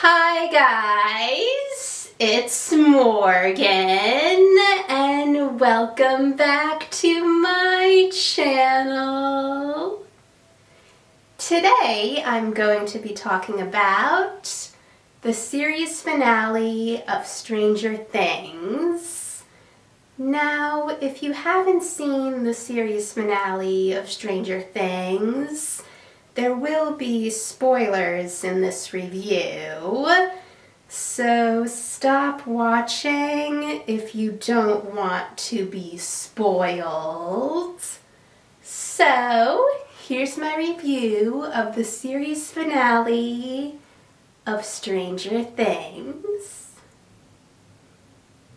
Hi guys, it's Morgan and welcome back to my channel. Today I'm going to be talking about the series finale of Stranger Things. Now, if you haven't seen the series finale of Stranger Things, there will be spoilers in this review, so stop watching if you don't want to be spoiled. So, here's my review of the series finale of Stranger Things.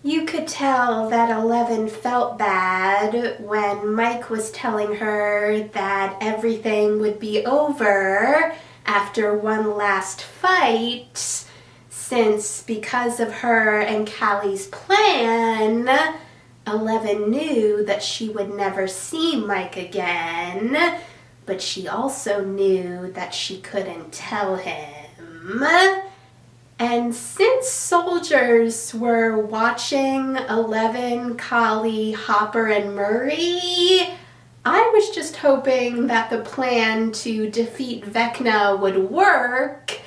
You could tell that Eleven felt bad when Mike was telling her that everything would be over after one last fight, since because of her and Callie's plan, Eleven knew that she would never see Mike again, but she also knew that she couldn't tell him. And since soldiers were watching Eleven, Callie, Hopper, and Murray, I was just hoping that the plan to defeat Vecna would work,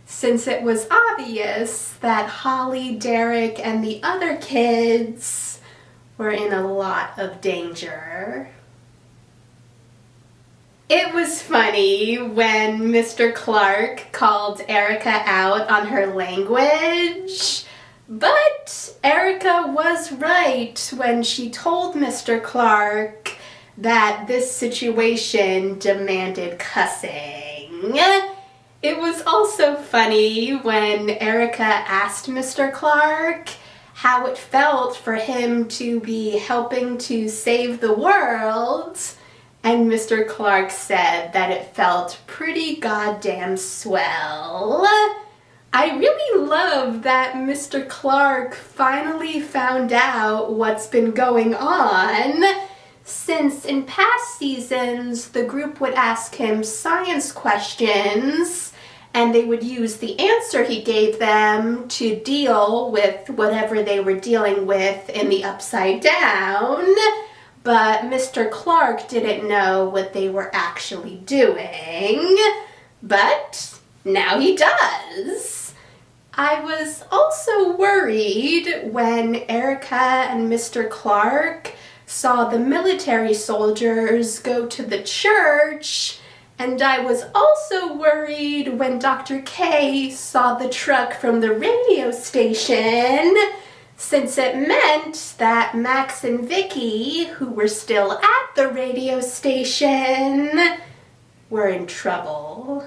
since it was obvious that Holly, Derek, and the other kids were in a lot of danger. It was funny when Mr. Clark called Erica out on her language, but Erica was right when she told Mr. Clark that this situation demanded cussing. It was also funny when Erica asked Mr. Clark how it felt for him to be helping to save the world, and Mr. Clark said that it felt pretty goddamn swell. I really love that Mr. Clark finally found out what's been going on, since in past seasons the group would ask him science questions and they would use the answer he gave them to deal with whatever they were dealing with in the Upside Down. But Mr. Clark didn't know what they were actually doing, but now he does. I was also worried when Erica and Mr. Clark saw the military soldiers go to the church, and I was also worried when Dr. K saw the truck from the radio station, since it meant that Max and Vicky, who were still at the radio station, were in trouble.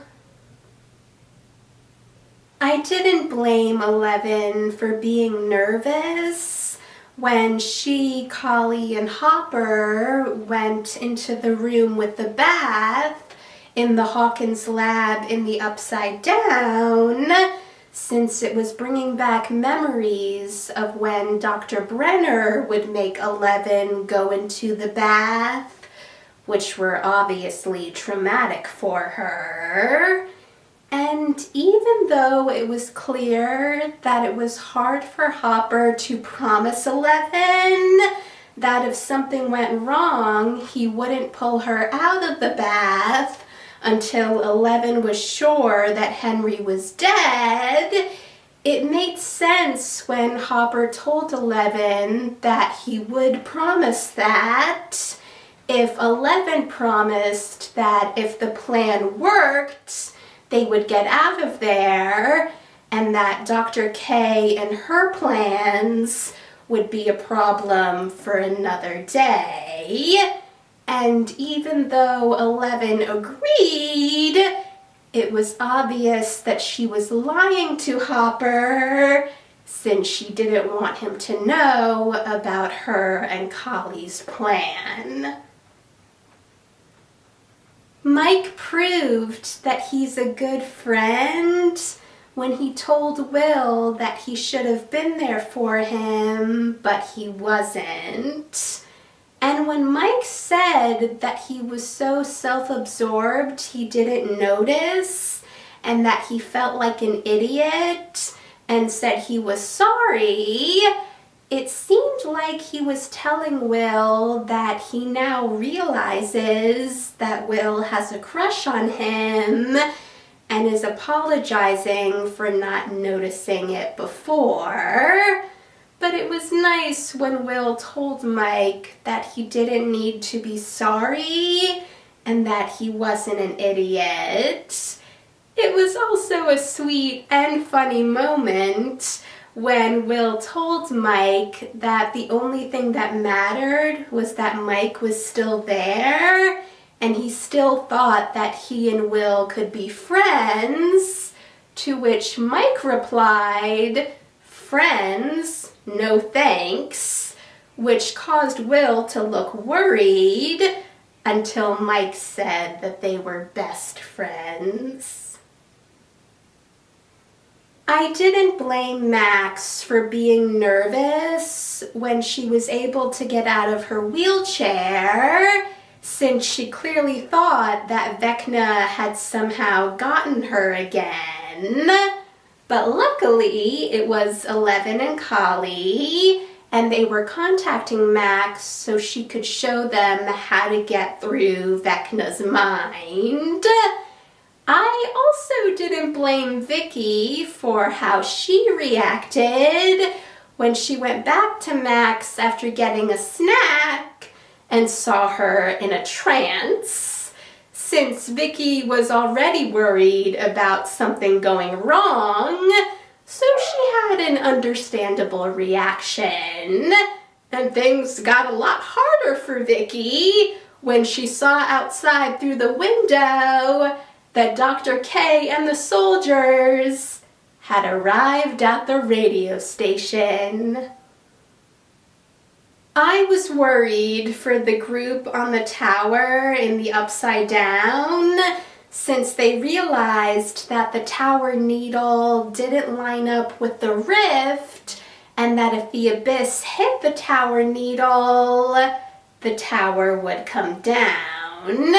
I didn't blame Eleven for being nervous when she, Callie, and Hopper went into the room with the bath in the Hawkins lab in the Upside Down, since it was bringing back memories of when Dr. Brenner would make Eleven go into the bath, which were obviously traumatic for her. And even though it was clear that it was hard for Hopper to promise Eleven that if something went wrong, he wouldn't pull her out of the bath until Eleven was sure that Henry was dead, it made sense when Hopper told Eleven that he would promise that if Eleven promised that if the plan worked, they would get out of there, and that Dr. K and her plans would be a problem for another day. And even though Eleven agreed, it was obvious that she was lying to Hopper, since she didn't want him to know about her and Collie's plan. Mike proved that he's a good friend when he told Will that he should have been there for him, but he wasn't. And when Mike said that he was so self-absorbed he didn't notice, and that he felt like an idiot and said he was sorry, it seemed like he was telling Will that he now realizes that Will has a crush on him and is apologizing for not noticing it before. But it was nice when Will told Mike that he didn't need to be sorry and that he wasn't an idiot. It was also a sweet and funny moment when Will told Mike that the only thing that mattered was that Mike was still there and he still thought that he and Will could be friends, to which Mike replied, "Friends? No thanks," which caused Will to look worried until Mike said that they were best friends. I didn't blame Max for being nervous when she was able to get out of her wheelchair, since she clearly thought that Vecna had somehow gotten her again. But luckily, it was Eleven and Kali, and they were contacting Max so she could show them how to get through Vecna's mind. I also didn't blame Vicky for how she reacted when she went back to Max after getting a snack and saw her in a trance, since Vicky was already worried about something going wrong, so she had an understandable reaction. And things got a lot harder for Vicky when she saw outside through the window that Dr. K and the soldiers had arrived at the radio station. I was worried for the group on the tower in the Upside Down, since they realized that the tower needle didn't line up with the rift, and that if the abyss hit the tower needle, the tower would come down.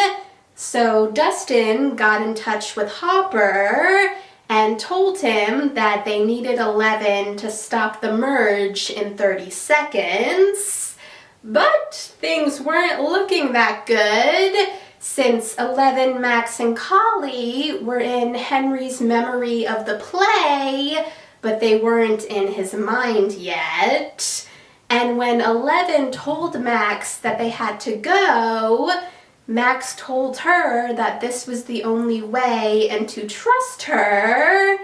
So Dustin got in touch with Hopper and told him that they needed 11 to stop the merge in 30 seconds. But things weren't looking that good, since 11, Max, and Kali were in Henry's memory of the play, but they weren't in his mind yet. And when 11 told Max that they had to go, Max told her that this was the only way and to trust her.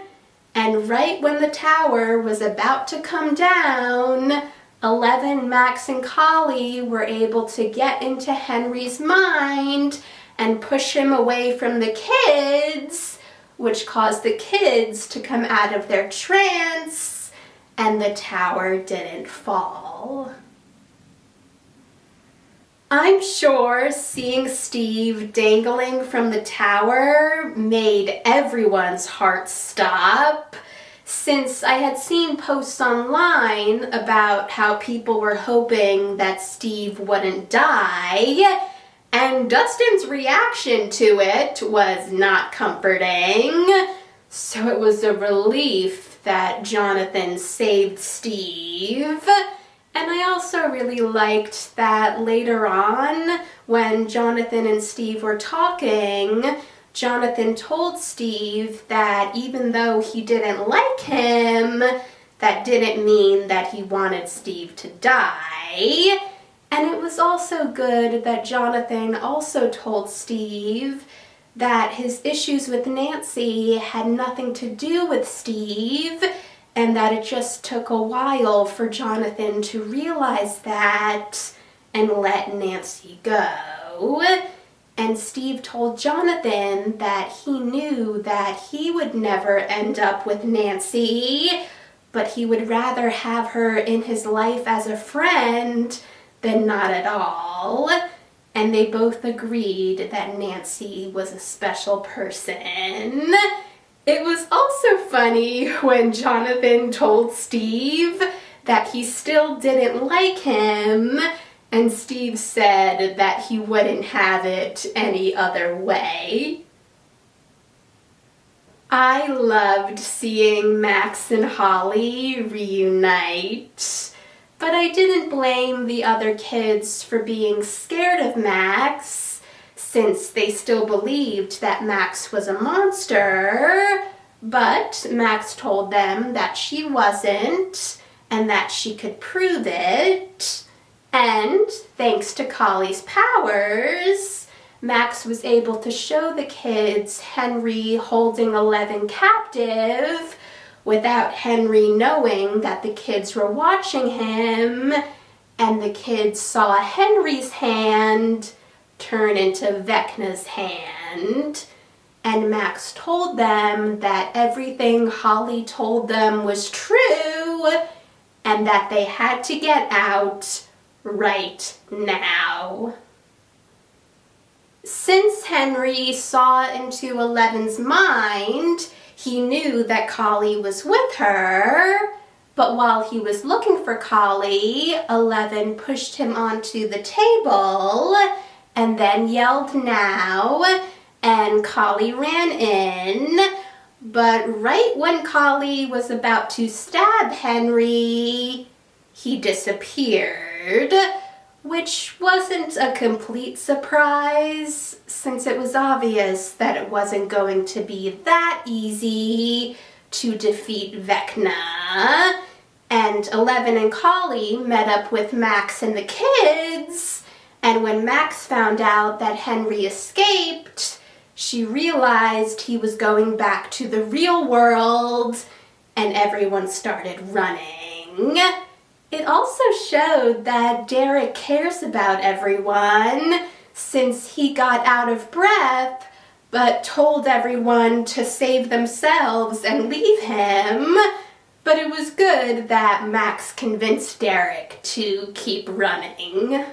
And right when the tower was about to come down, 11, Max, and Kali were able to get into Henry's mind and push him away from the kids, which caused the kids to come out of their trance, and the tower didn't fall. I'm sure seeing Steve dangling from the tower made everyone's heart stop, since I had seen posts online about how people were hoping that Steve wouldn't die, and Dustin's reaction to it was not comforting, so it was a relief that Jonathan saved Steve. And I also really liked that later on, when Jonathan and Steve were talking, Jonathan told Steve that even though he didn't like him, that didn't mean that he wanted Steve to die. And it was also good that Jonathan also told Steve that his issues with Nancy had nothing to do with Steve, and that it just took a while for Jonathan to realize that and let Nancy go. And Steve told Jonathan that he knew that he would never end up with Nancy, but he would rather have her in his life as a friend than not at all. And they both agreed that Nancy was a special person. It was also funny when Jonathan told Steve that he still didn't like him, and Steve said that he wouldn't have it any other way. I loved seeing Max and Holly reunite, but I didn't blame the other kids for being scared of Max, since they still believed that Max was a monster, but Max told them that she wasn't, and that she could prove it, and thanks to Collie's powers, Max was able to show the kids Henry holding Eleven captive without Henry knowing that the kids were watching him, and the kids saw Henry's hand turn into Vecna's hand, and Max told them that everything Holly told them was true and that they had to get out right now. Since Henry saw into Eleven's mind, he knew that Collie was with her, but while he was looking for Collie, Eleven pushed him onto the table and then yelled "now," and Collie ran in, but right when Collie was about to stab Henry, he disappeared, which wasn't a complete surprise, since it was obvious that it wasn't going to be that easy to defeat Vecna. And Eleven and Collie met up with Max and the kids, and when Max found out that Henry escaped, she realized he was going back to the real world, and everyone started running. It also showed that Derek cares about everyone, since he got out of breath but told everyone to save themselves and leave him. But it was good that Max convinced Derek to keep running.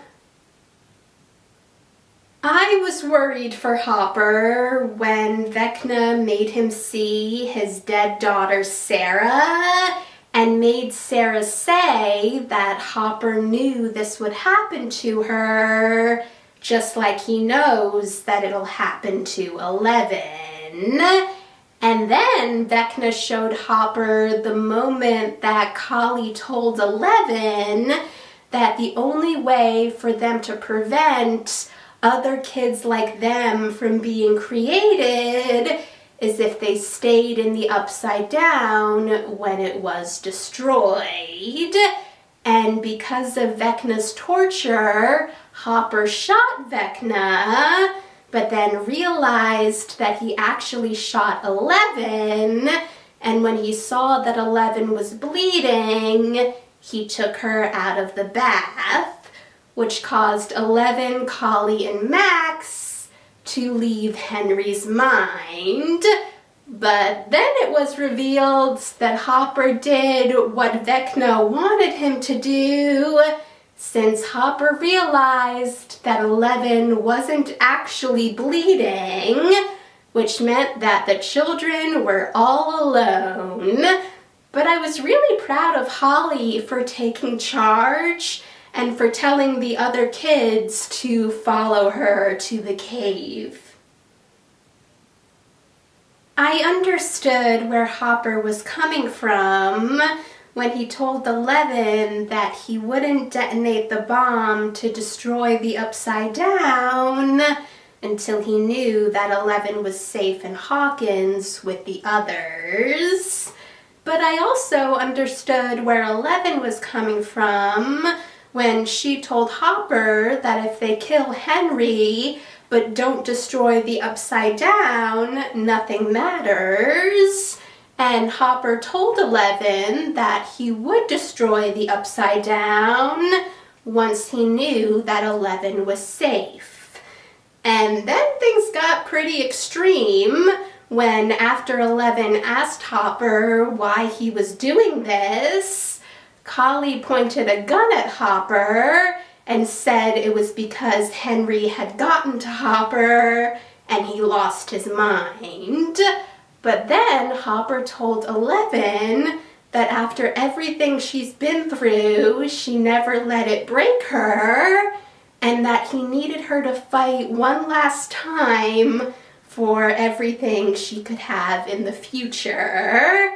I was worried for Hopper when Vecna made him see his dead daughter Sarah, and made Sarah say that Hopper knew this would happen to her, just like he knows that it'll happen to Eleven. And then Vecna showed Hopper the moment that Collie told Eleven that the only way for them to prevent other kids like them from being created is if they stayed in the Upside Down when it was destroyed. And because of Vecna's torture, Hopper shot Vecna, but then realized that he actually shot Eleven, and when he saw that Eleven was bleeding, he took her out of the bath, which caused Eleven, Collie, and Max to leave Henry's mind. But then it was revealed that Hopper did what Vecna wanted him to do, since Hopper realized that Eleven wasn't actually bleeding, which meant that the children were all alone. But I was really proud of Holly for taking charge and for telling the other kids to follow her to the cave. I understood where Hopper was coming from when he told Eleven that he wouldn't detonate the bomb to destroy the Upside Down until he knew that Eleven was safe in Hawkins with the others. But I also understood where Eleven was coming from when she told Hopper that if they kill Henry but don't destroy the Upside Down, nothing matters. And Hopper told Eleven that he would destroy the Upside Down once he knew that Eleven was safe. And then things got pretty extreme when, after Eleven asked Hopper why he was doing this, Collie pointed a gun at Hopper and said it was because Henry had gotten to Hopper and he lost his mind. But then Hopper told Eleven that after everything she's been through, she never let it break her, and that he needed her to fight one last time for everything she could have in the future.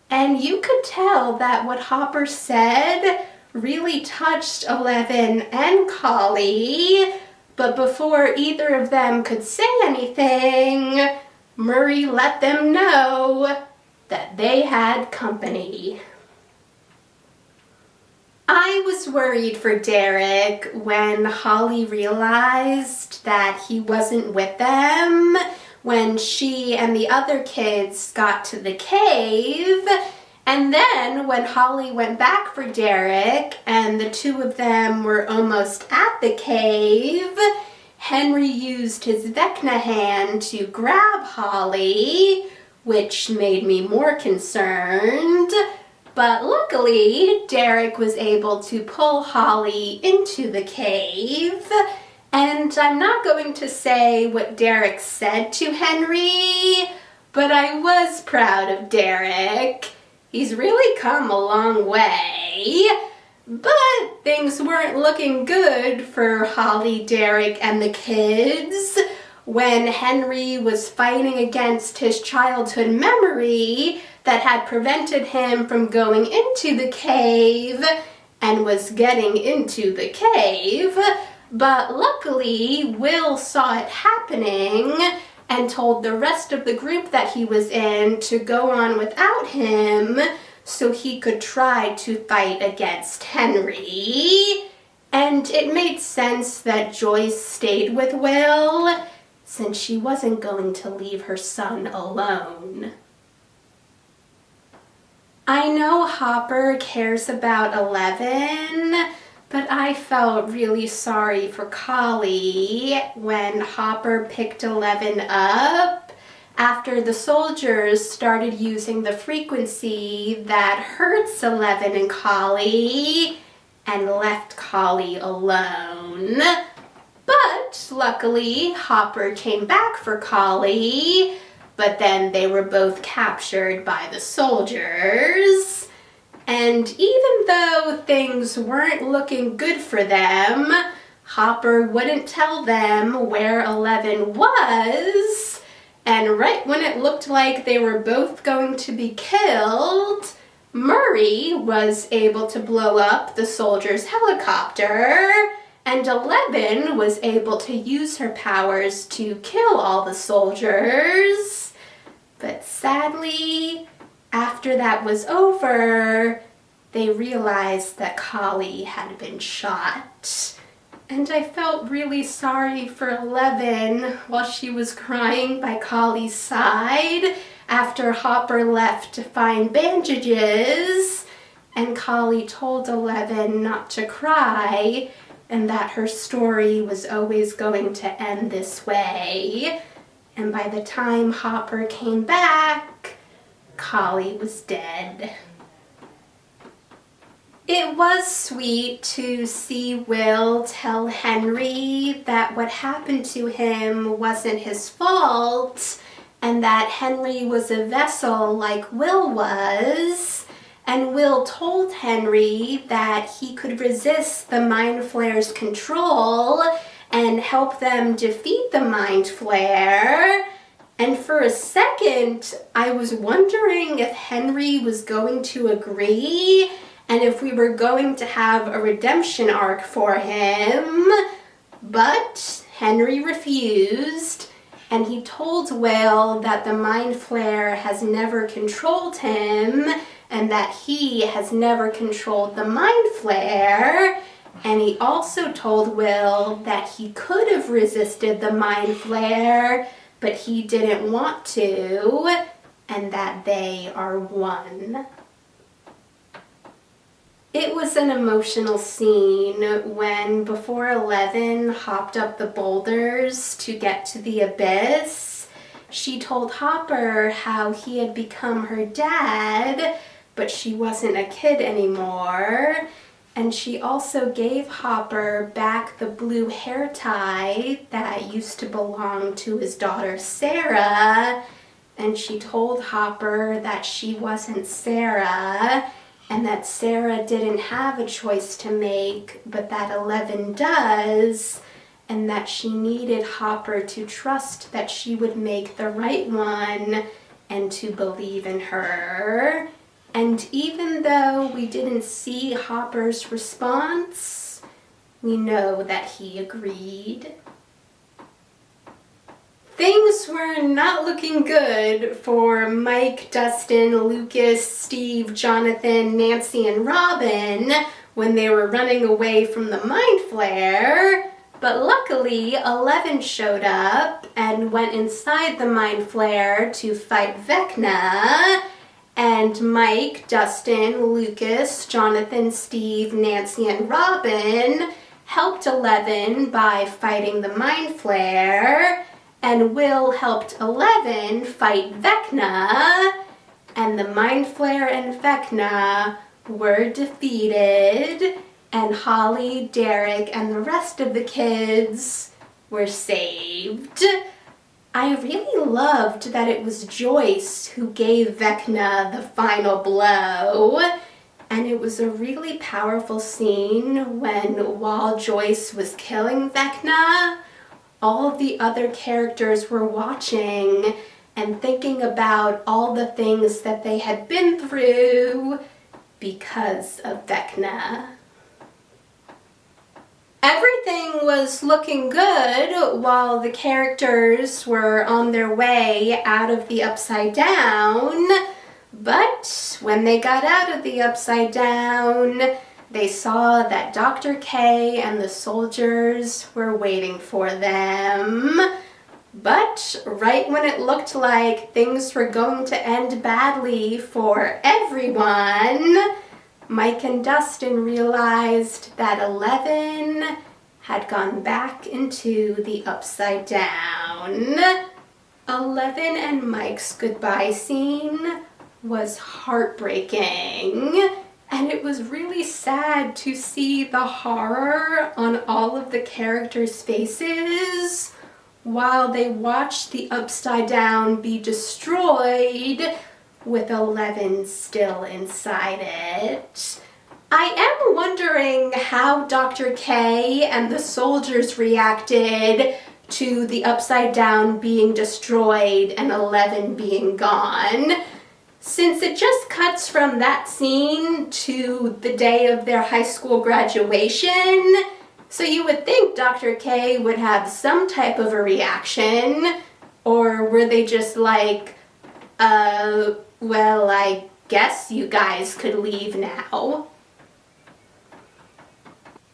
And you could tell that what Hopper said really touched Eleven and Collie, but before either of them could say anything, Murray let them know that they had company. I was worried for Derek when Holly realized that he wasn't with them when she and the other kids got to the cave. And then when Holly went back for Derek and the two of them were almost at the cave, Henry used his Vecna hand to grab Holly, which made me more concerned. But luckily, Derek was able to pull Holly into the cave. And I'm not going to say what Derek said to Henry, but I was proud of Derek. He's really come a long way. But things weren't looking good for Holly, Derek, and the kids when Henry was fighting against his childhood memory that had prevented him from going into the cave and was getting into the cave. But luckily, Will saw it happening and told the rest of the group that he was in to go on without him so he could try to fight against Henry. And it made sense that Joyce stayed with Will since she wasn't going to leave her son alone. I know Hopper cares about Eleven, but I felt really sorry for Collie when Hopper picked Eleven up after the soldiers started using the frequency that hurts Eleven and Collie and left Collie alone. But luckily, Hopper came back for Collie, but then they were both captured by the soldiers. And even though things weren't looking good for them, Hopper wouldn't tell them where Eleven was. And right when it looked like they were both going to be killed, Murray was able to blow up the soldiers' helicopter, and Eleven was able to use her powers to kill all the soldiers. But sadly, after that was over, they realized that Collie had been shot. And I felt really sorry for Eleven while she was crying by Collie's side after Hopper left to find bandages. And Collie told Eleven not to cry and that her story was always going to end this way. And by the time Hopper came back, Collie was dead. It was sweet to see Will tell Henry that what happened to him wasn't his fault and that Henry was a vessel like Will was. And Will told Henry that he could resist the Mind Flayer's control and help them defeat the Mind Flayer. And for a second, I was wondering if Henry was going to agree and if we were going to have a redemption arc for him. But Henry refused, and he told Will that the Mind Flayer has never controlled him and that he has never controlled the Mind Flayer. And he also told Will that he could have resisted the Mind Flayer, but he didn't want to, and that they are one. It was an emotional scene when, before Eleven hopped up the boulders to get to the abyss, she told Hopper how he had become her dad, but she wasn't a kid anymore. And she also gave Hopper back the blue hair tie that used to belong to his daughter Sarah. And she told Hopper that she wasn't Sarah, and that Sarah didn't have a choice to make, but that Eleven does, and that she needed Hopper to trust that she would make the right one and to believe in her. And even though we didn't see Hopper's response, we know that he agreed. Things were not looking good for Mike, Dustin, Lucas, Steve, Jonathan, Nancy, and Robin when they were running away from the Mind Flayer. But luckily, 11 showed up and went inside the Mind Flayer to fight Vecna. And Mike, Dustin, Lucas, Jonathan, Steve, Nancy, and Robin helped 11 by fighting the Mind Flayer. And Will helped 11 fight Vecna, and the Mind Flayer and Vecna were defeated, and Holly, Derek, and the rest of the kids were saved. I really loved that it was Joyce who gave Vecna the final blow, and it was a really powerful scene when, while Joyce was killing Vecna, all of the other characters were watching and thinking about all the things that they had been through because of Vecna. Everything was looking good while the characters were on their way out of the Upside Down, but when they got out of the Upside Down, they saw that Dr. K and the soldiers were waiting for them. But right when it looked like things were going to end badly for everyone, Mike and Dustin realized that 11 had gone back into the Upside Down. 11 and Mike's goodbye scene was heartbreaking. And it was really sad to see the horror on all of the characters' faces while they watched the Upside Down be destroyed with 11 still inside it. I am wondering how Dr. K and the soldiers reacted to the Upside Down being destroyed and 11 being gone, since it just cuts from that scene to the day of their high school graduation. So you would think Dr. K would have some type of a reaction, or were they just like, well, I guess you guys could leave now.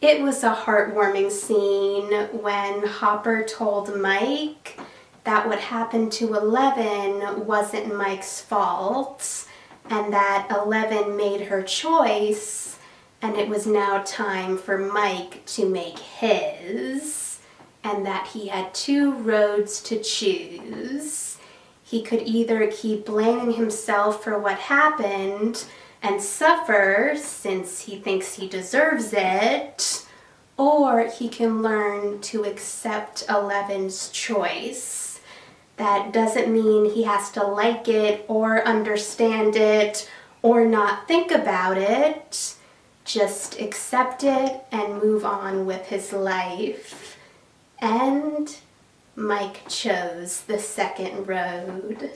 It was a heartwarming scene when Hopper told Mike that what happened to 11 wasn't Mike's fault, and that 11 made her choice, and it was now time for Mike to make his, and that he had two roads to choose. He could either keep blaming himself for what happened and suffer since he thinks he deserves it, or he can learn to accept 11's choice. That doesn't mean he has to like it or understand it or not think about it. Just accept it and move on with his life. And Mike chose the second road.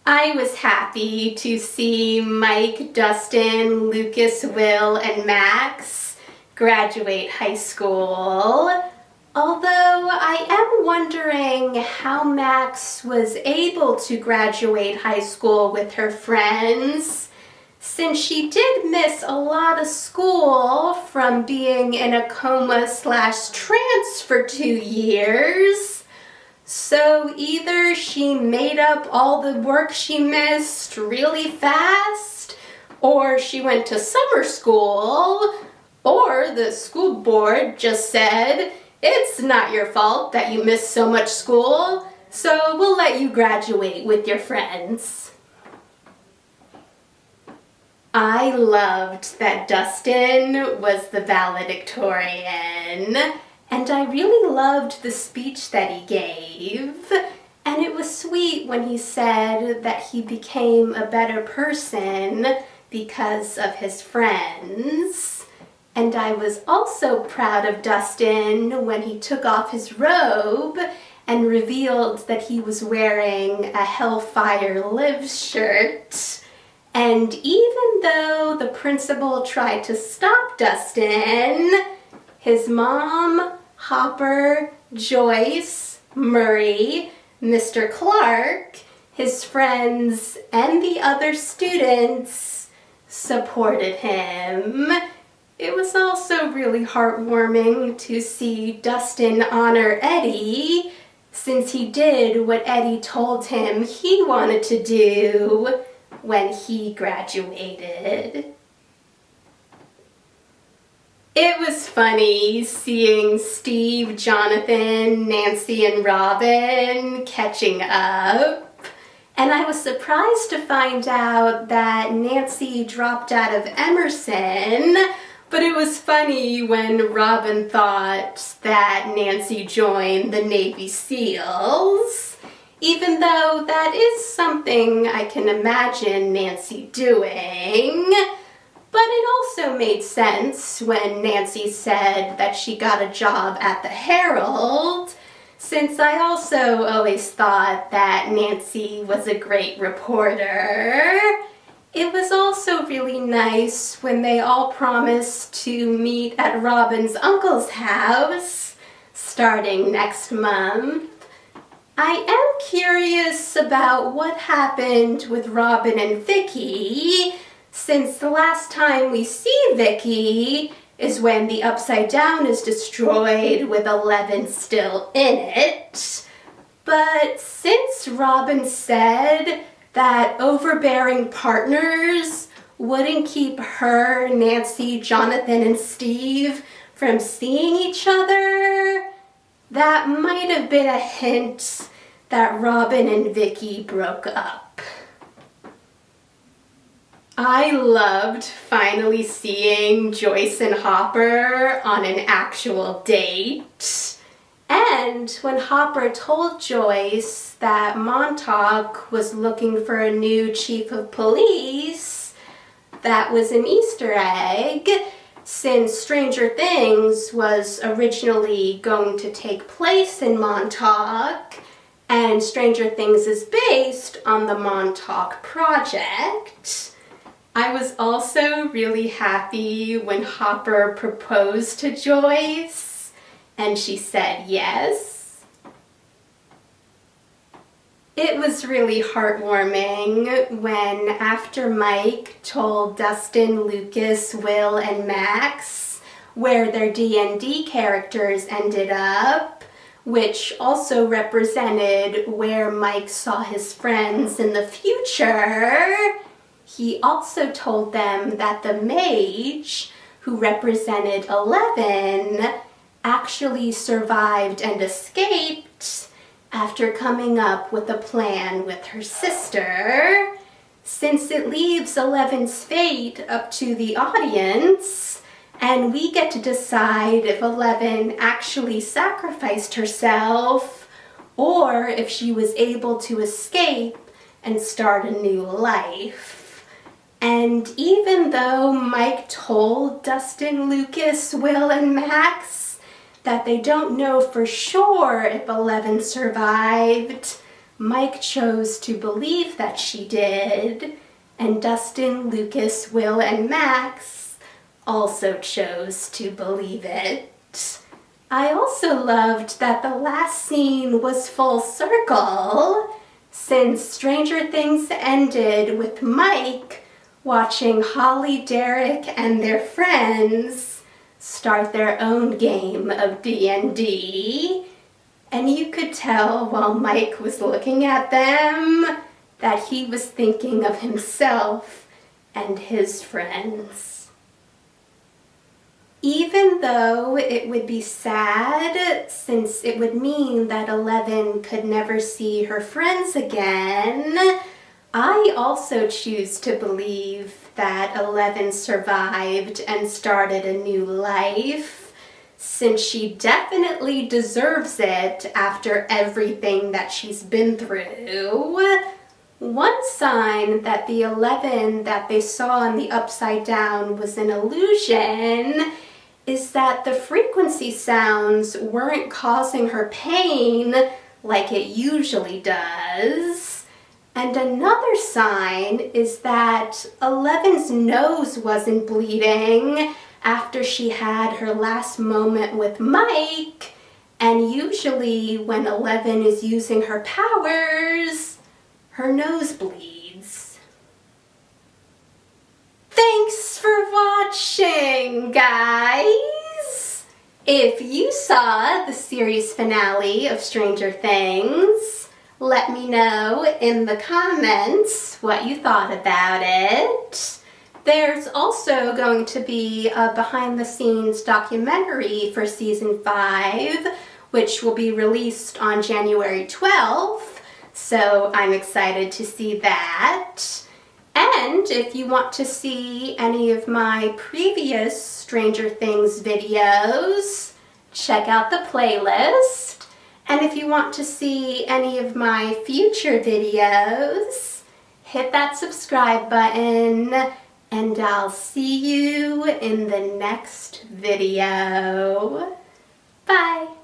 I was happy to see Mike, Dustin, Lucas, Will, and Max graduate high school. Although I am wondering how Max was able to graduate high school with her friends, since she did miss a lot of school from being in a coma/trance for 2 years. So either she made up all the work she missed really fast, or she went to summer school, or the school board just said, "It's not your fault that you missed so much school, so we'll let you graduate with your friends." I loved that Dustin was the valedictorian, and I really loved the speech that he gave. And it was sweet when he said that he became a better person because of his friends. And I was also proud of Dustin when he took off his robe and revealed that he was wearing a Hellfire Lives shirt. And even though the principal tried to stop Dustin, his mom, Hopper, Joyce, Murray, Mr. Clark, his friends, and the other students supported him. It was also really heartwarming to see Dustin honor Eddie, since he did what Eddie told him he wanted to do when he graduated. It was funny seeing Steve, Jonathan, Nancy, and Robin catching up. And I was surprised to find out that Nancy dropped out of Emerson, but it was funny when Robin thought that Nancy joined the Navy SEALs, even though that is something I can imagine Nancy doing. But it also made sense when Nancy said that she got a job at the Herald, since I also always thought that Nancy was a great reporter. It was also really nice when they all promised to meet at Robin's uncle's house starting next month. I am curious about what happened with Robin and Vicky, since the last time we see Vicky is when the Upside Down is destroyed with 11 still in it. But since Robin said that overbearing partners wouldn't keep her, Nancy, Jonathan, and Steve from seeing each other, that might have been a hint that Robin and Vicky broke up. I loved finally seeing Joyce and Hopper on an actual date. And when Hopper told Joyce that Montauk was looking for a new chief of police, that was an Easter egg, since Stranger Things was originally going to take place in Montauk, and Stranger Things is based on the Montauk Project. I was also really happy when Hopper proposed to Joyce, and she said yes. It was really heartwarming when, after Mike told Dustin, Lucas, Will, and Max where their D&D characters ended up, which also represented where Mike saw his friends in the future, he also told them that the mage, who represented 11, actually survived and escaped after coming up with a plan with her sister, since it leaves 11's fate up to the audience, and we get to decide if 11 actually sacrificed herself or if she was able to escape and start a new life. And even though Mike told Dustin, Lucas, Will, and Max that they don't know for sure if 11 survived, Mike chose to believe that she did, and Dustin, Lucas, Will, and Max also chose to believe it. I also loved that the last scene was full circle, since Stranger Things ended with Mike watching Holly, Derek, and their friends start their own game of D&D, and you could tell while Mike was looking at them that he was thinking of himself and his friends. Even though it would be sad, since it would mean that 11 could never see her friends again, I also choose to believe that 11 survived and started a new life, since she definitely deserves it after everything that she's been through. One sign that the 11 that they saw in the upside down was an illusion is that the frequency sounds weren't causing her pain like it usually does. And another sign is that 11's nose wasn't bleeding after she had her last moment with Mike, and usually when 11 is using her powers, her nose bleeds. Thanks for watching, guys! If you saw the series finale of Stranger Things, let me know in the comments what you thought about it. There's also going to be a behind-the-scenes documentary for Season 5, which will be released on January 12th, so I'm excited to see that. And if you want to see any of my previous Stranger Things videos, check out the playlist. And if you want to see any of my future videos, hit that subscribe button, and I'll see you in the next video. Bye!